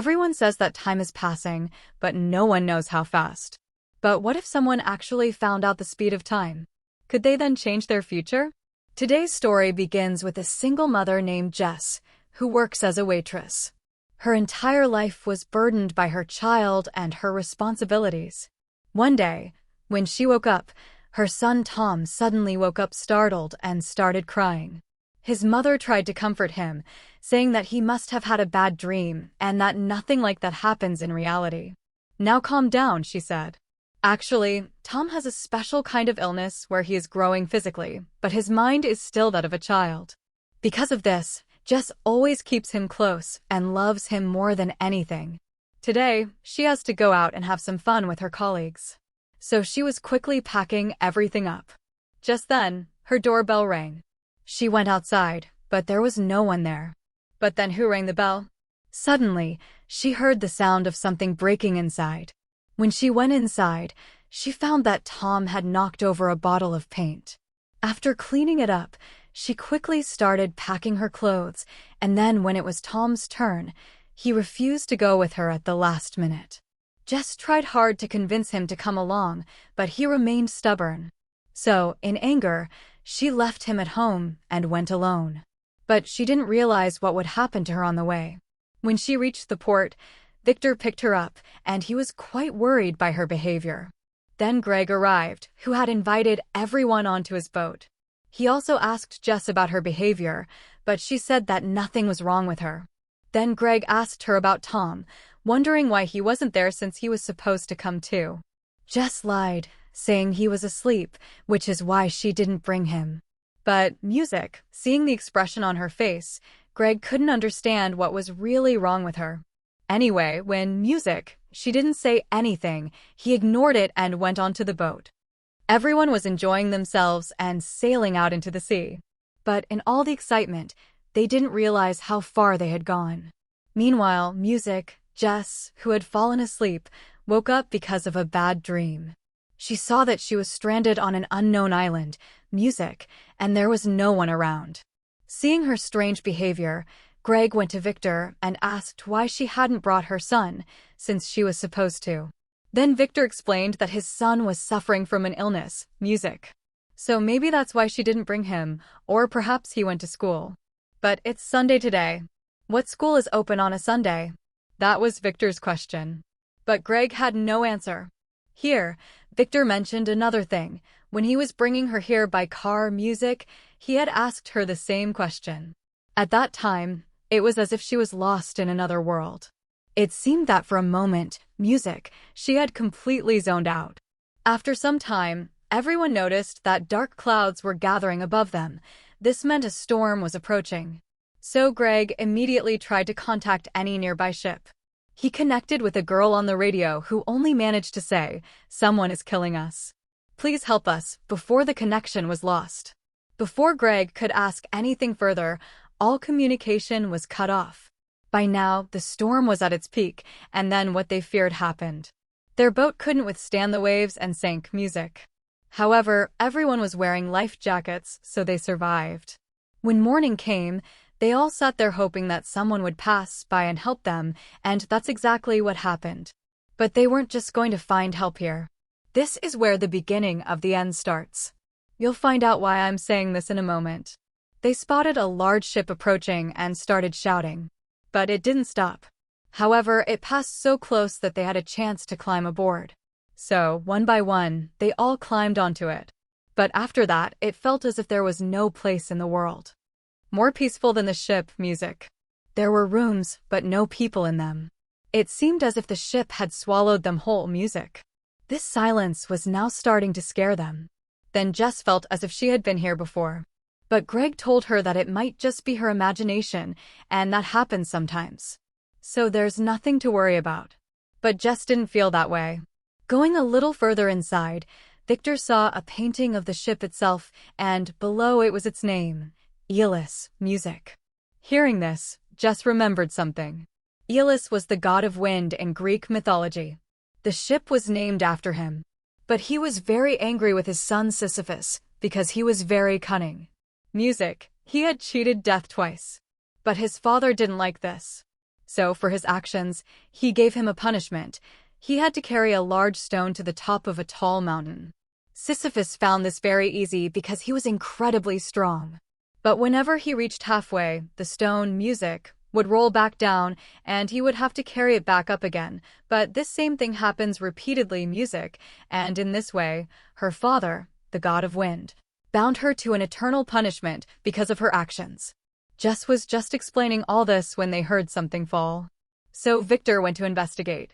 Everyone says that time is passing, but no one knows how fast. But what if someone actually found out the speed of time? Could they then change their future? Today's story begins with a single mother named Jess, who works as a waitress. Her entire life was burdened by her child and her responsibilities. One day, when she woke up, her son Tom suddenly woke up startled and started crying. His mother tried to comfort him, saying that he must have had a bad dream and that nothing like that happens in reality. "Now calm down," she said. Actually, Tom has a special kind of illness where he is growing physically, but his mind is still that of a child. Because of this, Jess always keeps him close and loves him more than anything. Today, she has to go out and have some fun with her colleagues. So she was quickly packing everything up. Just then, her doorbell rang. She went outside, but there was no one there. But then who rang the bell? Suddenly, she heard the sound of something breaking inside. When she went inside, she found that Tom had knocked over a bottle of paint. After cleaning it up, she quickly started packing her clothes, and then when it was Tom's turn, he refused to go with her at the last minute. Jess tried hard to convince him to come along, but he remained stubborn. So, in anger, she left him at home and went alone. But she didn't realize what would happen to her on the way. When she reached the port, Victor picked her up, and he was quite worried by her behavior. Then Greg arrived, who had invited everyone onto his boat. He also asked Jess about her behavior, but she said that nothing was wrong with her. Then Greg asked her about Tom, wondering why he wasn't there since he was supposed to come too. Jess lied, saying he was asleep, which is why she didn't bring him. But music, seeing the expression on her face, Greg couldn't understand what was really wrong with her. Anyway, when music, she didn't say anything, he ignored it and went onto the boat. Everyone was enjoying themselves and sailing out into the sea. But in all the excitement, they didn't realize how far they had gone. Meanwhile, music, Jess, who had fallen asleep, woke up because of a bad dream. She saw that she was stranded on an unknown island, music, and there was no one around. Seeing her strange behavior, Greg went to Victor and asked why she hadn't brought her son, since she was supposed to. Then Victor explained that his son was suffering from an illness, music. So maybe that's why she didn't bring him, or perhaps he went to school. But it's Sunday today. What school is open on a Sunday? That was Victor's question. But Greg had no answer. Here, Victor mentioned another thing. When he was bringing her here by car, music, he had asked her the same question. At that time, it was as if she was lost in another world. It seemed that for a moment, music, she had completely zoned out. After some time, everyone noticed that dark clouds were gathering above them. This meant a storm was approaching. So Greg immediately tried to contact any nearby ship. He connected with a girl on the radio who only managed to say, "Someone is killing us. Please help us," before the connection was lost. Before Greg could ask anything further, all communication was cut off. By now, the storm was at its peak, and then what they feared happened. Their boat couldn't withstand the waves and sank, music. However, everyone was wearing life jackets, so they survived. When morning came, they all sat there hoping that someone would pass by and help them, and that's exactly what happened. But they weren't just going to find help here. This is where the beginning of the end starts. You'll find out why I'm saying this in a moment. They spotted a large ship approaching and started shouting. But it didn't stop. However, it passed so close that they had a chance to climb aboard. So, one by one, they all climbed onto it. But after that, it felt as if there was no place in the world more peaceful than the ship, music. There were rooms, but no people in them. It seemed as if the ship had swallowed them whole, music. This silence was now starting to scare them. Then Jess felt as if she had been here before. But Greg told her that it might just be her imagination, and that happens sometimes. So there's nothing to worry about. But Jess didn't feel that way. Going a little further inside, Victor saw a painting of the ship itself, and below it was its name, Aeolus, music. Hearing this, Jess remembered something. Aeolus was the god of wind in Greek mythology. The ship was named after him. But he was very angry with his son Sisyphus, because he was very cunning. Music, he had cheated death twice. But his father didn't like this. So for his actions, he gave him a punishment. He had to carry a large stone to the top of a tall mountain. Sisyphus found this very easy because he was incredibly strong. But whenever he reached halfway, the stone, music, would roll back down and he would have to carry it back up again. But this same thing happens repeatedly, music, and in this way, her father, the god of wind, bound her to an eternal punishment because of her actions. Jess was just explaining all this when they heard something fall. So Victor went to investigate.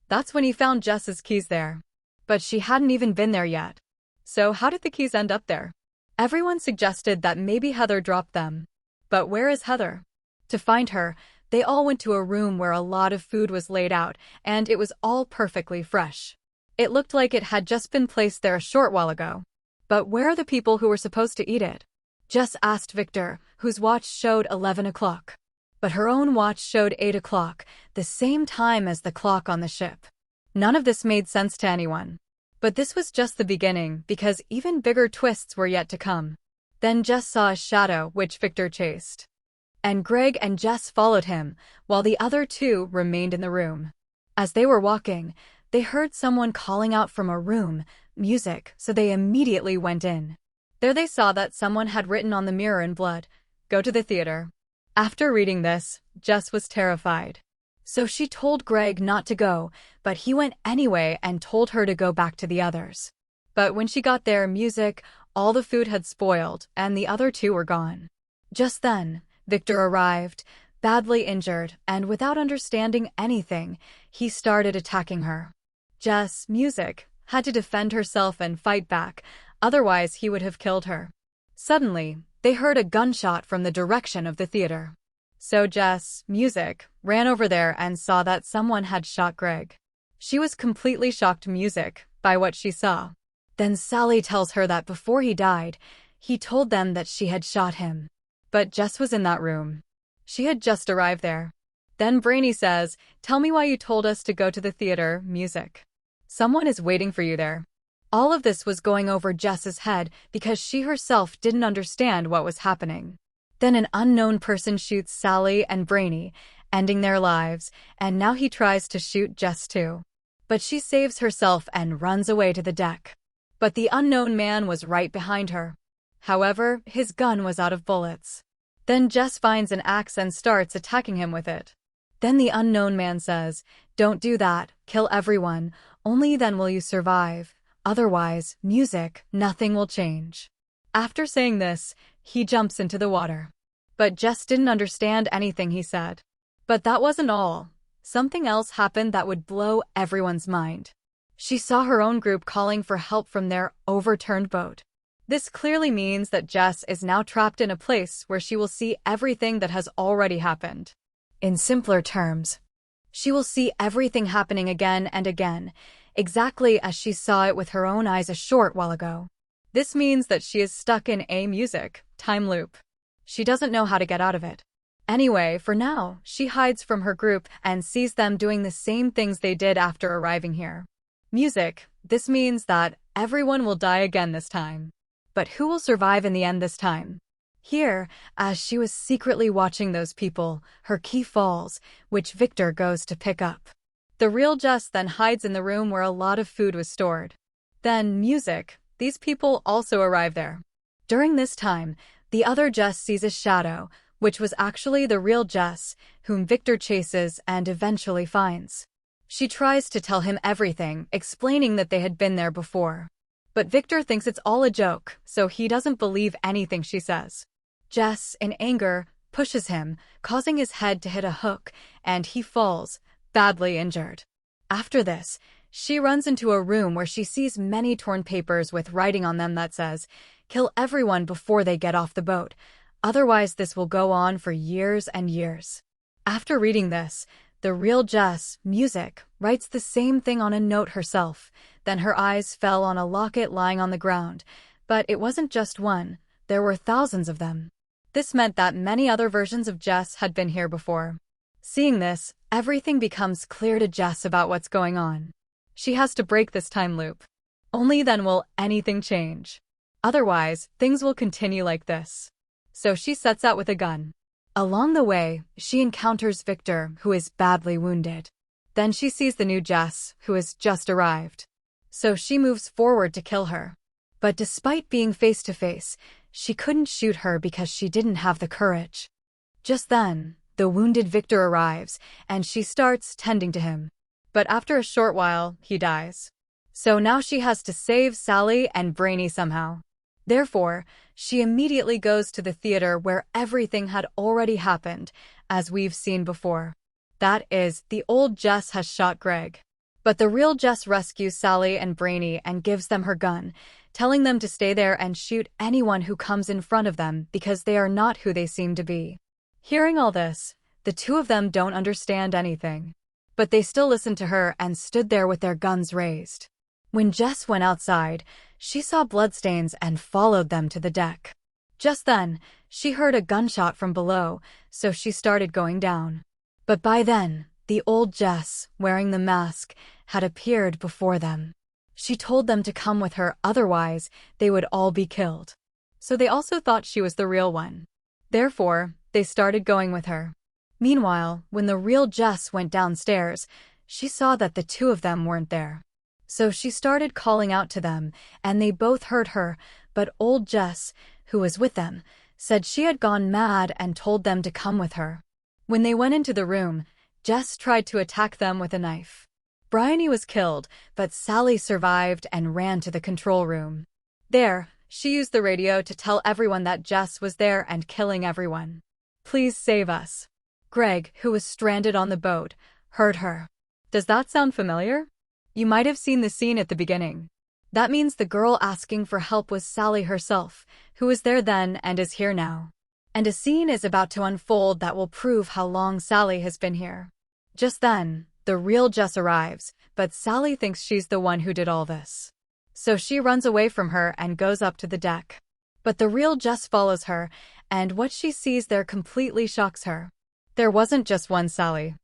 That's when he found Jess's keys there. But she hadn't even been there yet. So how did the keys end up there? Everyone suggested that maybe Heather dropped them. But where is Heather? To find her, they all went to a room where a lot of food was laid out, and it was all perfectly fresh. It looked like it had just been placed there a short while ago. But where are the people who were supposed to eat it? Jess asked Victor, whose watch showed 11 o'clock. But her own watch showed 8 o'clock, the same time as the clock on the ship. None of this made sense to anyone. But this was just the beginning, because even bigger twists were yet to come. Then Jess saw a shadow, which Victor chased. And Greg and Jess followed him, while the other two remained in the room. As they were walking, they heard someone calling out from a room, music, so they immediately went in. There they saw that someone had written on the mirror in blood, "Go to the theater." After reading this, Jess was terrified. So she told Greg not to go, but he went anyway and told her to go back to the others. But when she got there, music, all the food had spoiled, and the other two were gone. Just then, Victor arrived, badly injured, and without understanding anything, he started attacking her. Jess, music, had to defend herself and fight back, otherwise he would have killed her. Suddenly, they heard a gunshot from the direction of the theater. So Jess, music, ran over there and saw that someone had shot Greg. She was completely shocked, music, by what she saw. Then Sally tells her that before he died, he told them that she had shot him. But Jess was in that room. She had just arrived there. Then Brainy says, "Tell me why you told us to go to the theater, music. Someone is waiting for you there." All of this was going over Jess's head because she herself didn't understand what was happening. Then an unknown person shoots Sally and Brainy, ending their lives, and now he tries to shoot Jess too. But she saves herself and runs away to the deck. But the unknown man was right behind her. However, his gun was out of bullets. Then Jess finds an axe and starts attacking him with it. Then the unknown man says, "Don't do that, kill everyone, only then will you survive. Otherwise, music, nothing will change." After saying this, he jumps into the water. But Jess didn't understand anything he said. But that wasn't all. Something else happened that would blow everyone's mind. She saw her own group calling for help from their overturned boat. This clearly means that Jess is now trapped in a place where she will see everything that has already happened. In simpler terms, she will see everything happening again and again, exactly as she saw it with her own eyes a short while ago. This means that she is stuck in a music time loop. She doesn't know how to get out of it. Anyway, for now, she hides from her group and sees them doing the same things they did after arriving here. Music, this means that everyone will die again this time. But who will survive in the end this time? Here, as she was secretly watching those people, her key falls, which Victor goes to pick up. The real Jess then hides in the room where a lot of food was stored. Then, music, these people also arrive there. During this time, the other Jess sees a shadow, which was actually the real Jess, whom Victor chases and eventually finds. She tries to tell him everything, explaining that they had been there before. But Victor thinks it's all a joke, so he doesn't believe anything she says. Jess, in anger, pushes him, causing his head to hit a hook, and he falls, badly injured. After this, she runs into a room where she sees many torn papers with writing on them that says, "Kill everyone before they get off the boat. Otherwise, this will go on for years and years." After reading this, the real Jess, music, writes the same thing on a note herself. Then her eyes fell on a locket lying on the ground. But it wasn't just one, there were thousands of them. This meant that many other versions of Jess had been here before. Seeing this, everything becomes clear to Jess about what's going on. She has to break this time loop. Only then will anything change. Otherwise, things will continue like this. So she sets out with a gun. Along the way, she encounters Victor, who is badly wounded. Then she sees the new Jess, who has just arrived. So she moves forward to kill her. But despite being face to face, she couldn't shoot her because she didn't have the courage. Just then, the wounded Victor arrives, and she starts tending to him. But after a short while, he dies. So now she has to save Sally and Brainy somehow. Therefore, she immediately goes to the theater where everything had already happened, as we've seen before. That is, the old Jess has shot Greg. But the real Jess rescues Sally and Brainy and gives them her gun, telling them to stay there and shoot anyone who comes in front of them because they are not who they seem to be. Hearing all this, the two of them don't understand anything. But they still listened to her and stood there with their guns raised. When Jess went outside, she saw bloodstains and followed them to the deck. Just then, she heard a gunshot from below, so she started going down. But by then, the old Jess, wearing the mask, had appeared before them. She told them to come with her, otherwise they would all be killed. So they also thought she was the real one. Therefore, they started going with her. Meanwhile, when the real Jess went downstairs, she saw that the two of them weren't there. So she started calling out to them, and they both heard her, but old Jess, who was with them, said she had gone mad and told them to come with her. When they went into the room, Jess tried to attack them with a knife. Bryony was killed, but Sally survived and ran to the control room. There, she used the radio to tell everyone that Jess was there and killing everyone. "Please save us." Greg, who was stranded on the boat, heard her. Does that sound familiar? You might have seen the scene at the beginning. That means the girl asking for help was Sally herself, who was there then and is here now. And a scene is about to unfold that will prove how long Sally has been here. Just then, the real Jess arrives, but Sally thinks she's the one who did all this. So she runs away from her and goes up to the deck. But the real Jess follows her, and what she sees there completely shocks her. There wasn't just one Sally,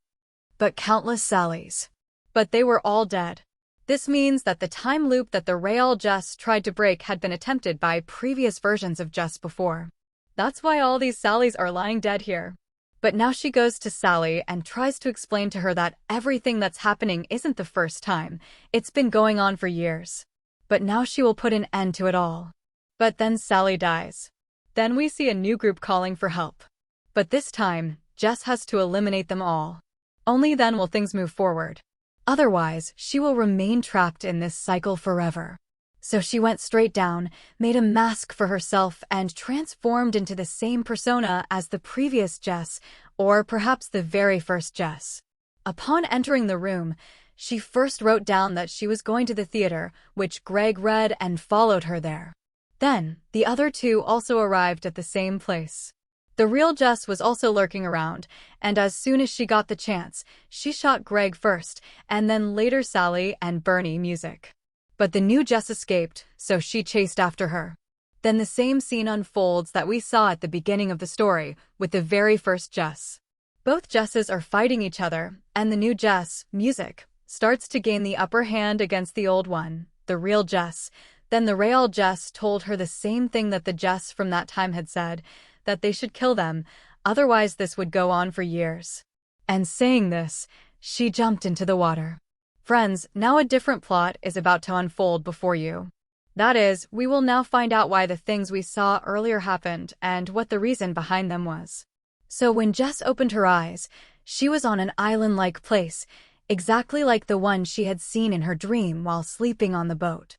but countless Sallys. But they were all dead. This means that the time loop that the real Jess tried to break had been attempted by previous versions of Jess before. That's why all these Sallys are lying dead here. But now she goes to Sally and tries to explain to her that everything that's happening isn't the first time. It's been going on for years. But now she will put an end to it all. But then Sally dies. Then we see a new group calling for help. But this time, Jess has to eliminate them all. Only then will things move forward. Otherwise, she will remain trapped in this cycle forever. So she went straight down, made a mask for herself, and transformed into the same persona as the previous Jess, or perhaps the very first Jess. Upon entering the room, she first wrote down that she was going to the theater, which Greg read and followed her there. Then, the other two also arrived at the same place. The real Jess was also lurking around, and as soon as she got the chance, she shot Greg first, and then later Sally and Bernie Music. But the new Jess escaped, so she chased after her. Then the same scene unfolds that we saw at the beginning of the story, with the very first Jess. Both Jesses are fighting each other, and the new Jess, Music, starts to gain the upper hand against the old one, the real Jess. Then the real Jess told her the same thing that the Jess from that time had said, that they should kill them, otherwise this would go on for years. And saying this, she jumped into the water. Friends, now a different plot is about to unfold before you. That is, we will now find out why the things we saw earlier happened and what the reason behind them was. So when Jess opened her eyes, she was on an island-like place, exactly like the one she had seen in her dream while sleeping on the boat.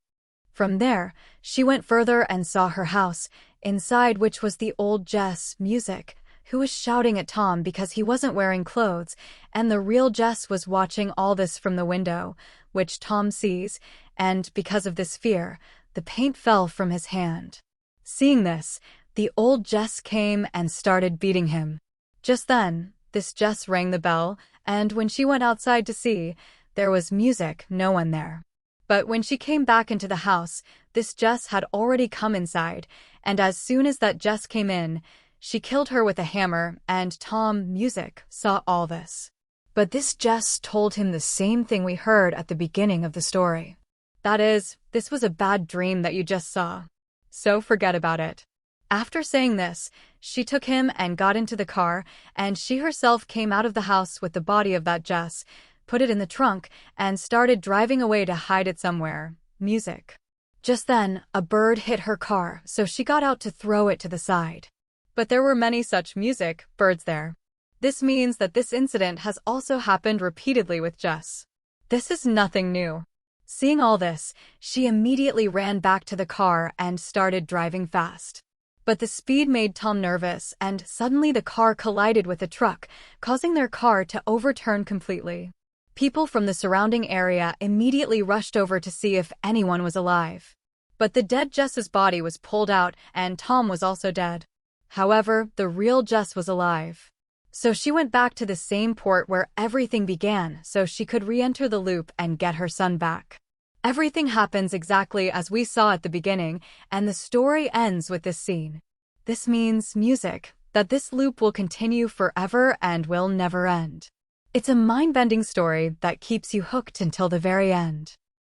From there, she went further and saw her house, inside which was the old Jess, Music, who was shouting at Tom because he wasn't wearing clothes, and the real Jess was watching all this from the window, which Tom sees, and because of this fear, the paint fell from his hand. Seeing this, the old Jess came and started beating him. Just then, this Jess rang the bell, and when she went outside to see, there was Music, no one there. But when she came back into the house, this Jess had already come inside, and as soon as that Jess came in, she killed her with a hammer, and Tom, Music, saw all this. But this Jess told him the same thing we heard at the beginning of the story. That is, this was a bad dream that you just saw. So forget about it. After saying this, She took him and got into the car, and she herself came out of the house with the body of that Jess, put it in the trunk, and started driving away to hide it somewhere. Music. Just then, a bird hit her car, so she got out to throw it to the side. But there were many such birds there. This means that this incident has also happened repeatedly with Jess. This is nothing new. Seeing all this, she immediately ran back to the car and started driving fast. But the speed made Tom nervous, and suddenly the car collided with a truck, causing their car to overturn completely. People from the surrounding area immediately rushed over to see if anyone was alive. But the dead Jess's body was pulled out, and Tom was also dead. However, the real Jess was alive. So she went back to the same port where everything began so she could re-enter the loop and get her son back. Everything happens exactly as we saw at the beginning, and the story ends with this scene. This means music, that this loop will continue forever and will never end. It's a mind-bending story that keeps you hooked until the very end.